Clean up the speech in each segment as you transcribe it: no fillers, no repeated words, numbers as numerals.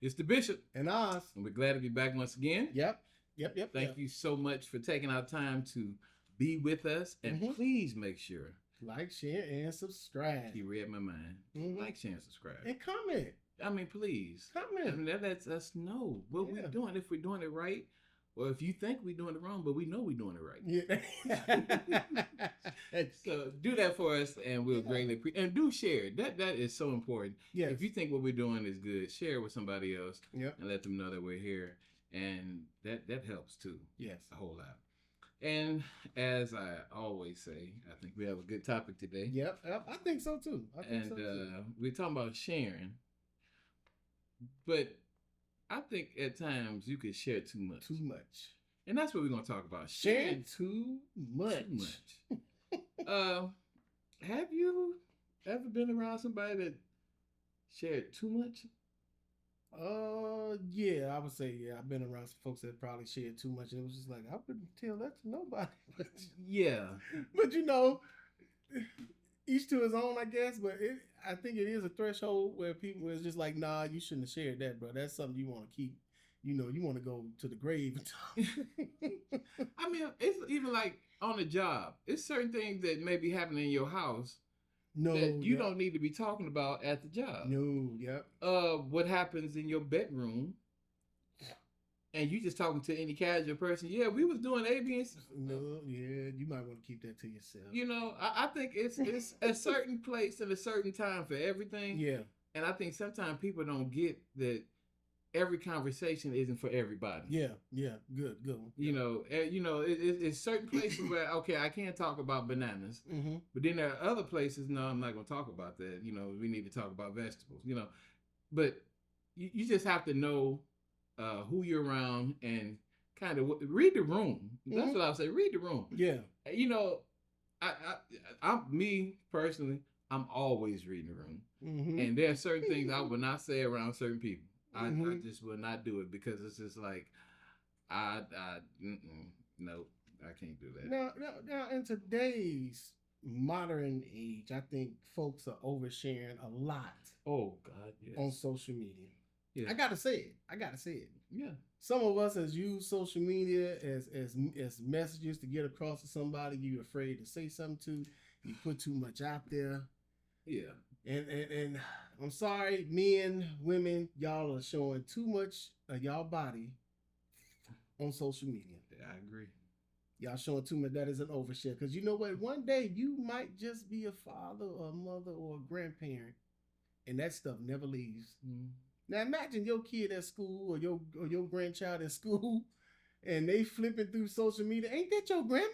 It's the Bishop. And Oz. And we're glad to be back once again. Yep. Thank you so much for taking our time to be with us. And please make sure. Like, share, and subscribe. You read my mind. Like, share, and subscribe. And comment. I mean, please. Comment. I mean, that lets us know what we're doing, if we're doing it right. Or if you think we're doing it wrong, but we know we're doing it right. Yeah. So do that for us, and we'll greatly appreciate. And do share. That is so important. Yes. If you think what we're doing is good, share it with somebody else. Yep. And let them know that we're here, and that helps too. Yes, a whole lot. And as I always say, I think we have a good topic today. Yep. I think so too. We're talking about sharing, but I think at times you could share too much. Too much. And that's what we're going to talk about. Sharing too much. Too much. Have you ever been around somebody that shared too much? Yeah, I would say, I've been around some folks that probably shared too much, and it was just like, I wouldn't tell that to nobody. Yeah. But each to his own, I guess, but I think it is a threshold where people is just like, nah, you shouldn't have shared that, bro. That's something you want to keep. You want to go to the grave. I mean, it's even like on the job. It's certain things that may be happening in your house that you don't need to be talking about at the job. No, yep. What happens in your bedroom, and you just talking to any casual person. Yeah, we was doing A, B, and C. No, yeah, you might want to keep that to yourself. I think it's a certain place and a certain time for everything. Yeah. And I think sometimes people don't get that every conversation isn't for everybody. Yeah, good. It's certain places where, okay, I can't talk about bananas, but then there are other places, no, I'm not going to talk about that. We need to talk about vegetables, but you just have to know who you're around and kind of read the room. That's what I would say. Read the room. Yeah. I'm me personally, I'm always reading the room. And there are certain things I will not say around certain people. I just will not do it because it's just like, no, I can't do that. Now, in today's modern age, I think folks are oversharing a lot. Oh God, yes. On social media. Yeah. I gotta say it. Yeah. Some of us has used social media as messages to get across to somebody you're afraid to say something to. You put too much out there. Yeah. And I'm sorry, men, women, y'all are showing too much of y'all body on social media. Yeah, I agree. Y'all showing too much. That is an overshare. Because you know what? One day you might just be a father or a mother or a grandparent, and that stuff never leaves. Now imagine your kid at school or your grandchild at school, and they flipping through social media. Ain't that your grandma?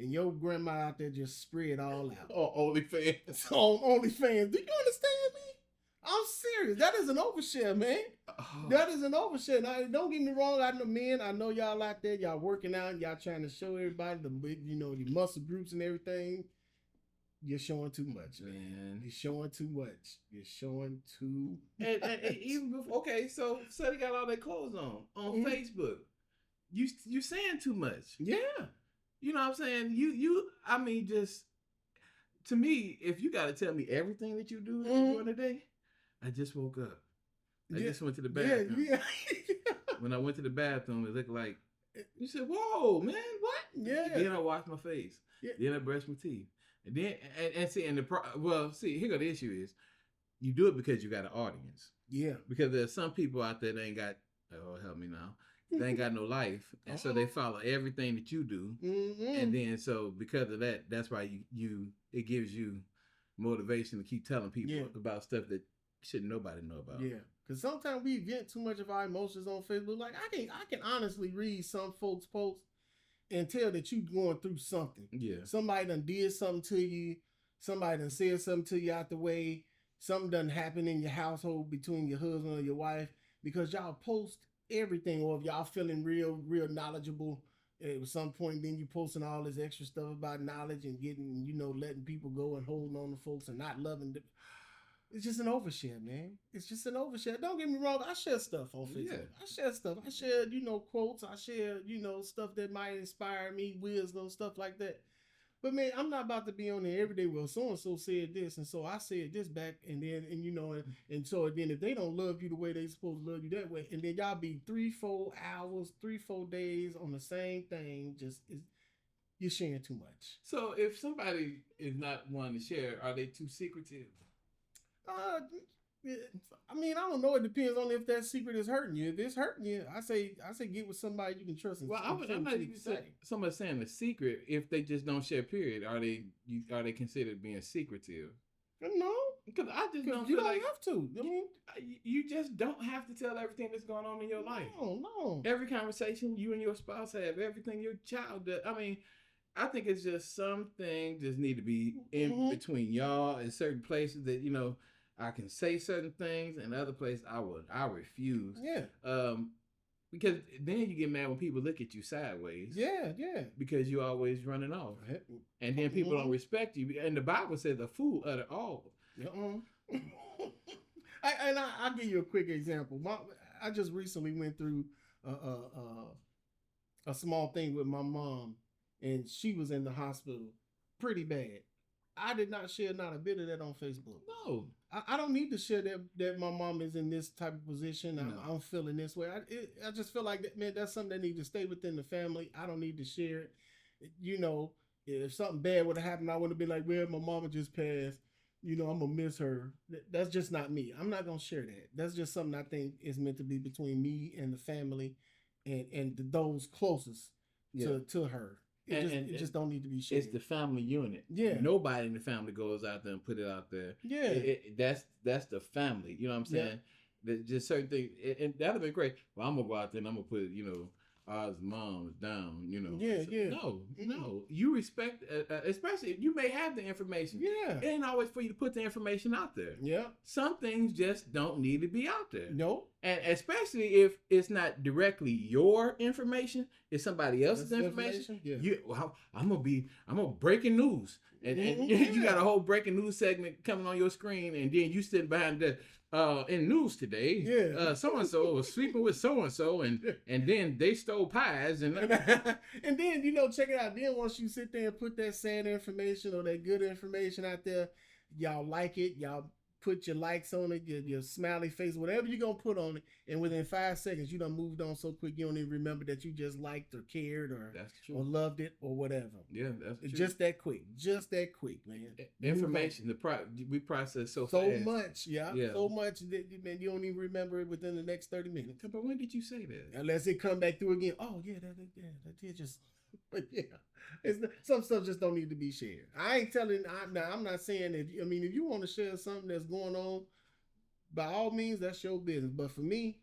And your grandma out there just spread all out. On OnlyFans. On OnlyFans. Do you understand me? I'm serious. That is an overshare, man. That is an overshare. Now, don't get me wrong. I know men. I know y'all out there. Y'all working out. Y'all trying to show everybody the big, your muscle groups and everything. You're showing too much, man. You're showing too much. You're showing too much. And even before, okay, so they got all their clothes on Facebook. You saying too much. Yeah. You know what I'm saying? I mean, just, to me, if you got to tell me everything that you do during the day, I just woke up. I just went to the bathroom. Yeah. When I went to the bathroom, it looked like, you said, whoa, man, what? Yeah. Then I washed my face. Yeah. Then I brushed my teeth. And then, here go the issue is, you do it because you got an audience. Yeah. Because there's some people out there that ain't got, oh, help me now. They ain't got no life, and so they follow everything that you do, and then so because of that, that's why it gives you motivation to keep telling people about stuff that shouldn't nobody know about. Yeah, because sometimes we vent too much of our emotions on Facebook. Like I can honestly read some folks' posts and tell that you going through something. Yeah, somebody done did something to you. Somebody done said something to you out the way. Something done happen in your household between your husband or your wife because y'all post everything, or if y'all feeling real knowledgeable at some point, then you posting all this extra stuff about knowledge and getting, letting people go and holding on to folks and not loving them. It's just an overshare, man. It's just an overshare. Don't get me wrong. I share stuff on Facebook. Yeah. I share stuff. I share, quotes. I share, stuff that might inspire me, wisdom, stuff like that. But man, I'm not about to be on there every day. Well, so and so said this, and so I said this back, and then and so then if they don't love you the way they supposed to love you that way, and then y'all be 3-4 hours, 3-4 days on the same thing, you're sharing too much. So if somebody is not wanting to share, are they too secretive? I mean, I don't know. It depends on if that secret is hurting you. If it's hurting you, I say get with somebody you can trust. Well, I'm not even saying somebody saying the secret. If they just don't share, period, are they considered being secretive? No, because I just don't. You feel don't like have to. I mean, you just don't have to tell everything that's going on in your life. No. Every conversation you and your spouse have, everything your child does. I mean, I think it's just some things just need to be in between y'all in certain places that I can say certain things, and other places I refuse. Yeah. Because then you get mad when people look at you sideways. Yeah. Because you're always running off, and then people don't respect you. And the Bible says a fool utter all. I'll give you a quick example. I just recently went through a small thing with my mom, and she was in the hospital pretty bad. I did not share not a bit of that on Facebook. No. I don't need to share that my mom is in this type of position. No. I'm feeling this way. I just feel like that, man, that's something that needs to stay within the family. I don't need to share it. If something bad would have happened, I would have been like, well, my mama just passed. I'm going to miss her. That's just not me. I'm not going to share that. That's just something I think is meant to be between me and the family and those closest to her. It just don't need to be shared. It's the family unit. Yeah. Nobody in the family goes out there and put it out there. Yeah. That's the family. You know what I'm saying? Yeah. Just certain things. And that would have been great. Well, I'm going to go out there and I'm going to put, Oz mom down, Yeah. No. You respect, especially you may have the information. Yeah. It ain't always for you to put the information out there. Yeah. Some things just don't need to be out there. No. And especially if it's not directly your information, it's somebody else's information. Yeah. I'm gonna breaking news. And you got a whole breaking news segment coming on your screen, and then you sitting behind the in news today. Yeah. So and so was sleeping with so and so, and then they stole pies and and then check it out. Then once you sit there and put that sad information or that good information out there, y'all like it, y'all put your likes on it, your smiley face, whatever you're going to put on it. And within 5 seconds, you done moved on so quick, you don't even remember that you just liked or cared or loved it or whatever. Yeah, that's true. Just that quick, man. Information, we process so much, so much that, man, you don't even remember it within the next 30 minutes. But when did you say that? Unless it come back through again. Oh, yeah, that did just... But some stuff just don't need to be shared. I'm not saying that. I mean, if you want to share something that's going on, by all means, that's your business. But for me,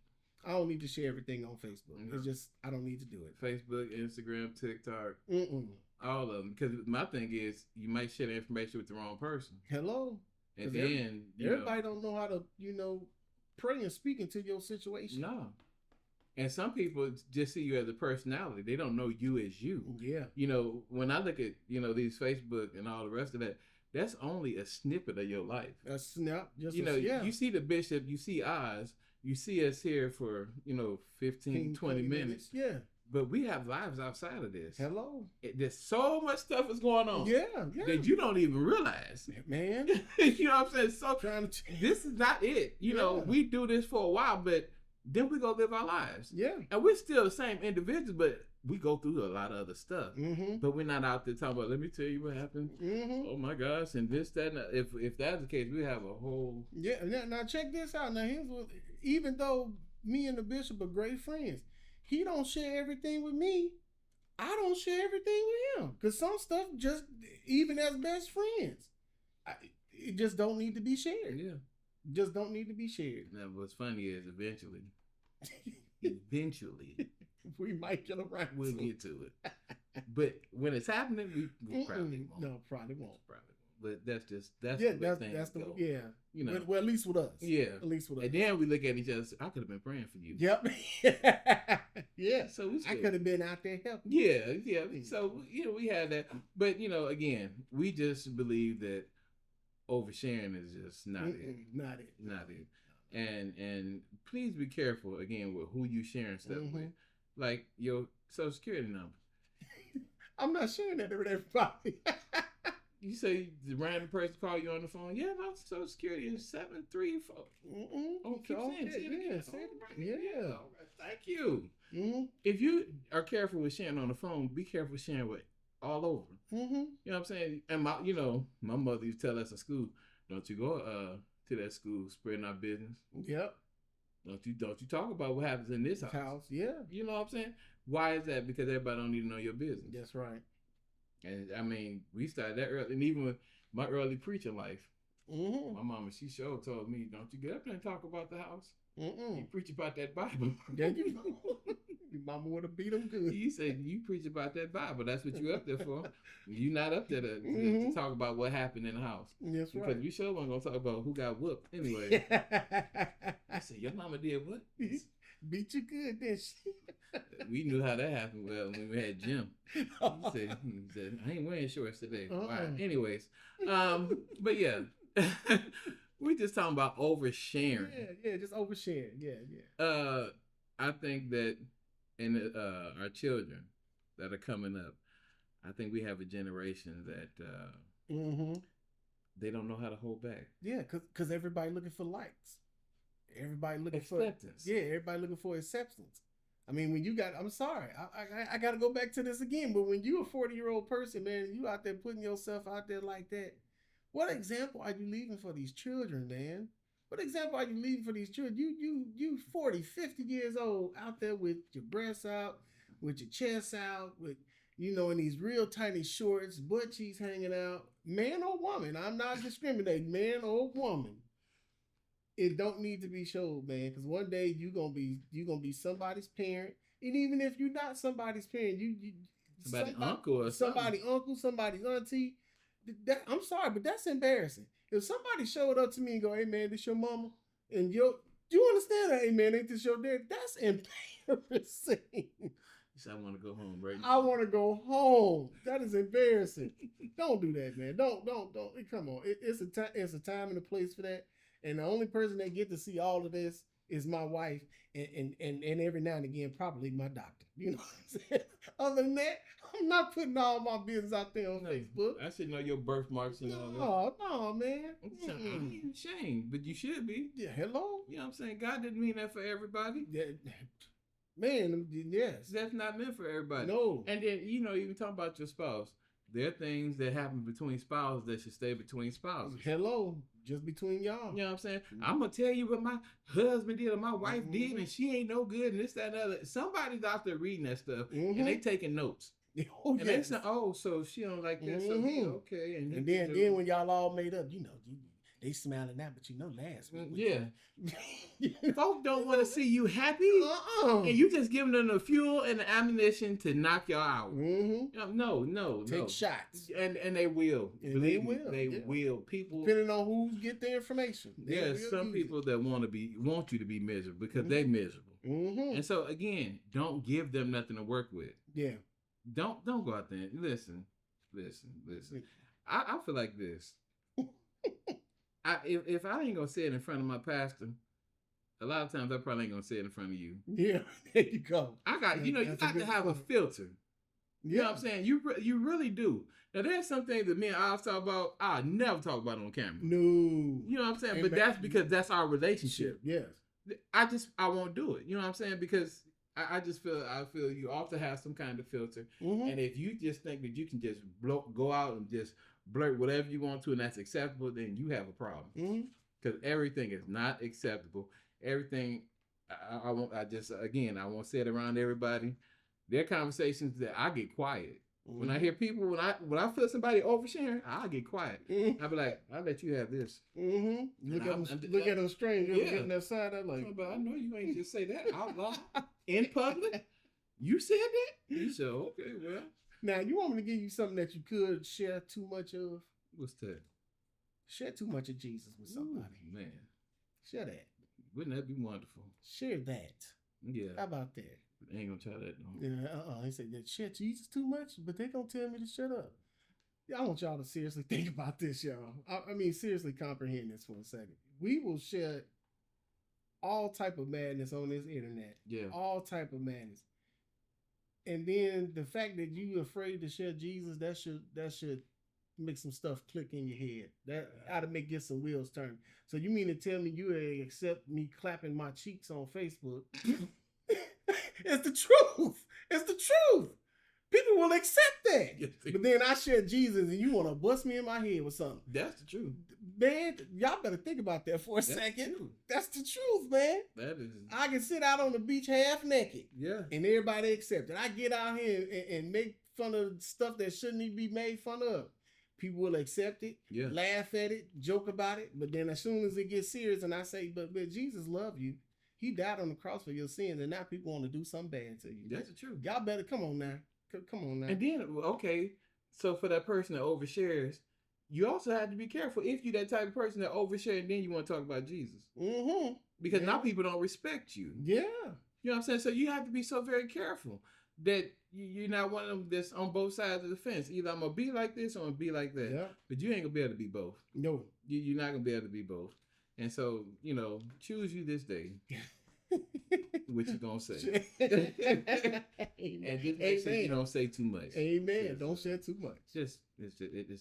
I don't need to share everything on Facebook. No. It's just I don't need to do it. Facebook, Instagram, TikTok, all of them. Because my thing is, you might share the information with the wrong person. Hello. And then everybody don't know how to pray and speak into your situation. No. And some people just see you as a personality. They don't know you as you. Yeah. When I look at, these Facebook and all the rest of that, that's only a snippet of your life. A snap. Just you see the bishop, you see Oz, you see us here for, 15, 20 minutes. Yeah. But we have lives outside of this. Hello. There's so much stuff is going on. Yeah. That you don't even realize. Man. You know what I'm saying? So this is not it. We do this for a while, but then we go live our lives. Yeah. And we're still the same individuals, but we go through a lot of other stuff. Mm-hmm. But we're not out there talking about, let me tell you what happened. Mm-hmm. Oh my gosh, and this, that, and that. If that's the case, we have a whole... Yeah, now check this out. Now here's what, even though me and the bishop are great friends, he don't share everything with me. I don't share everything with him. Because some stuff just, even as best friends, it just don't need to be shared. Yeah. Just don't need to be shared. Now, what's funny is eventually, we might get around. We'll get to it. But when it's happening, we probably won't. No, probably won't. But that's the Well, at least with us. Yeah. At least with us. And then we look at each other and say, I could have been praying for you. Yep. Yeah. So I could have been out there helping. Yeah. So, we had that. But, again, we just believe that oversharing is just not it. Not it. And please be careful again with who you sharing stuff with. Like your Social Security number. I'm not sharing that with everybody. You say the random person call you on the phone. Yeah, my Social Security is 734. Oh, keep saying it. Yeah. All right. Thank you. If you are careful with sharing on the phone, be careful sharing with all over. You know what I'm saying? And my mother used to tell us in school, don't you go to that school spreading our business. Yep. Don't you talk about what happens in this house. Yeah. You know what I'm saying? Why is that? Because everybody don't need to know your business. That's right. And I mean, we started that early, and even with my early preaching life, my mama, she sure told me, "Don't you get up there and talk about the house. You preach about that Bible." Yeah, you know. Your mama would have beat them good. You said you preach about that Bible. That's what you up there for. You not up there to talk about what happened in the house. That's right. Because we sure weren't gonna talk about who got whooped anyway. I said, your mama did what? Beat you good, didn't she? We knew how that happened. Well, when we had Jim, he said, I ain't wearing shorts today. Right. Anyways, but yeah, we just talking about oversharing. Yeah, just oversharing. Yeah. I think that in our children that are coming up, I think we have a generation that they don't know how to hold back. Yeah, because everybody looking for likes. Everybody looking acceptance. Everybody looking for acceptance. I mean, when you got, I'm sorry, I got to go back to this again, but when you a 40-year-old person, man, you out there putting yourself out there like that, what example are you leaving for these children, man? What example are you leaving for these children? You 40, 50 years old out there with your breasts out, with your chest out, with, in these real tiny shorts, butt cheeks hanging out, man or woman. I'm not discriminating, man or woman. It don't need to be showed, man, because one day you're gonna be somebody's parent, and even if you're not somebody's parent, somebody's uncle, somebody's auntie. I'm sorry, but that's embarrassing. If somebody showed up to me and go, "Hey man, this your mama," and you understand that? Hey man, ain't this your dad? That's embarrassing. You said, I want to go home, right? I want to go home. That is embarrassing. Don't do that, man. Don't. Come on. It's a time and a place for that. And the only person that get to see all of this is my wife, and every now and again, probably my doctor. You know what I'm saying? Other than that, I'm not putting all my business out there on Facebook. I should know your birthmarks and all that. No, man. I'm even ashamed, but you should be. Yeah, hello? You know what I'm saying? God didn't mean that for everybody. Yeah. Man, yes. That's not meant for everybody. No. And then, even talking about your spouse, there are things that happen between spouses that should stay between spouses. Hello. Just between y'all. You know what I'm saying? I'm going to tell you what my husband did or my wife did, and she ain't no good, and this, that, and other. Somebody's out there reading that stuff, and they taking notes. Oh, and they say, so she don't like this, so okay. And then when y'all all made up, they smiling now, but last week. Yeah. Folks don't want to see you happy, and you just giving them the fuel and the ammunition to knock y'all out. No. Take shots. And they will. And they will. They will. People, depending on who get the information. There's some people that want you to be miserable because they miserable. And so again, don't give them nothing to work with. Yeah. Don't go out there. Listen. I feel like this. If I ain't gonna say it in front of my pastor, a lot of times I probably ain't gonna say it in front of you. Yeah, there you go. I got you got to have a filter. You know what I'm saying? You really do. Now there's some things that me and I'll talk about. I'll never talk about on camera. No. You know what I'm saying? But that's because that's our relationship. Yes. I won't do it. You know what I'm saying? Because I feel you ought to have some kind of filter. And if you just think that you can just go out and just blurt whatever you want to and that's acceptable, then you have a problem. Because everything is not acceptable. Everything, I won't say it around everybody. There are conversations that I get quiet. When I hear people, when I feel somebody oversharing, I'll get quiet. I'll be like, I'll let you have this. Look at them strange. You ever getting that side? I'm like, but I know you ain't just say that out loud in public. You said that? You said, okay, well. Now, you want me to give you something that you could share too much of? What's that? Share too much of Jesus with somebody. Ooh, man. Share that. Wouldn't that be wonderful? Share that. Yeah. How about that? They ain't gonna try that, no. Yeah, They said, share Jesus too much, but they gonna tell me to shut up. Yeah, I want y'all to seriously think about this, y'all. I mean, seriously comprehend this for a second. We will share all type of madness on this internet. Yeah. All type of madness. And then the fact that you afraid to share Jesus, that should make some stuff click in your head. That ought to get some wheels turn. So you mean to tell me you accept me clapping my cheeks on Facebook? It's the truth. It's the truth. People will accept that. But then I share Jesus and you want to bust me in my head with something. That's the truth. Man, y'all better think about that for a second. That's the truth, man. That is. I can sit out on the beach half naked. Yeah. And everybody accept it. I get out here and make fun of stuff that shouldn't even be made fun of. People will accept it, laugh at it, joke about it. But then as soon as it gets serious and I say, but Jesus loved you. He died on the cross for your sins. And now people want to do something bad to you. That's the truth. Y'all better come on now. Come on now. And then, okay, so for that person that overshares, you also have to be careful if you're that type of person that overshare and then you want to talk about Jesus. Mm-hmm. Because now people don't respect you. Yeah. You know what I'm saying? So you have to be so very careful that you're not one of them that's on both sides of the fence. Either I'm going to be like this or I'm going to be like that. Yeah. But you ain't going to be able to be both. No. You're not going to be able to be both. And so, choose you this day. What you gonna say? And just make sure you don't say too much. Amen. Don't share too much. It's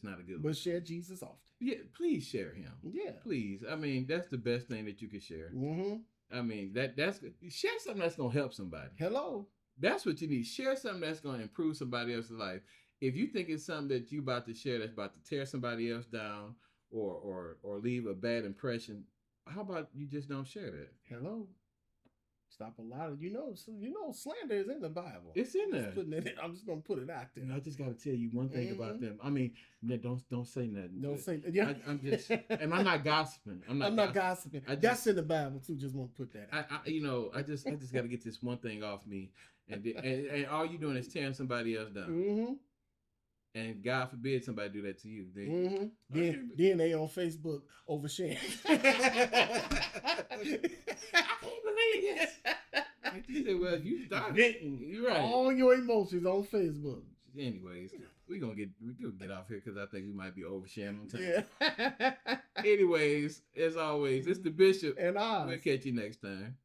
not a good one. But share Jesus often. Yeah, please share him. Yeah, please. I mean, that's the best thing that you can share. Mm-hmm. I mean, that's share something that's gonna help somebody. Hello. That's what you need. Share something that's gonna improve somebody else's life. If you think it's something that you about to share that's about to tear somebody else down or leave a bad impression, how about you just don't share that? Hello. Stop a lot of slander is in the Bible. It's in there. I'm just gonna put it out there. I just gotta tell you one thing about them. I mean, don't say nothing. Don't say that. Yeah. I'm just, and I'm not gossiping. I'm not gossiping. That's in the Bible too. Just want to put that out. I just gotta get this one thing off me, and all you doing is tearing somebody else down. Mm-hmm. And God forbid somebody do that to you. Then they on Facebook oversharing. I can't believe this. She said, well, you started. You're right. All your emotions on Facebook. Anyways, we're gonna get off here because I think we might be oversharing on time. Yeah. Anyways, as always, it's the Bishop. And I. We'll catch you next time.